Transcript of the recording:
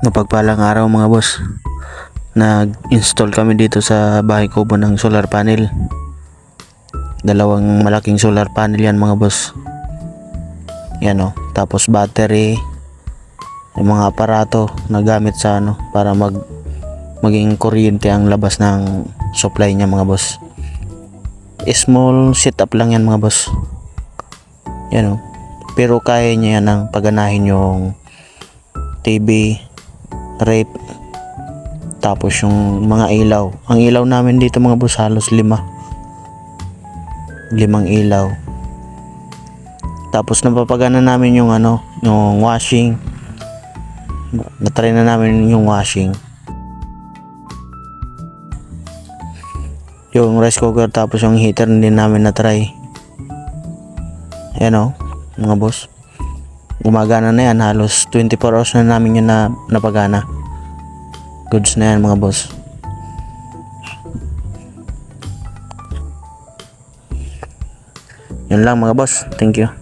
Napagpalang araw mga boss. Nag-install kami dito sa bahay kubo ng solar panel. Dalawang malaking solar panel yan mga boss. Yan o. Tapos battery. Yung mga aparato na gamit sa para maging kuryente ang labas ng supply niya mga boss. Small setup lang yan mga boss. Yan o. Pero kaya niya yan ang paganahin yung TV, rep, tapos yung mga ilaw. Ang ilaw namin dito mga boss halos limang ilaw. Tapos napapagana namin yung yung washing. Na-try na namin yung washing. Yung rice cooker, tapos yung heater din namin na-try. Ayan o, mga boss. Gumagana na yan, halos 24 hours na namin yun na napagana. Goods na yan mga boss. Yun lang mga boss, thank you.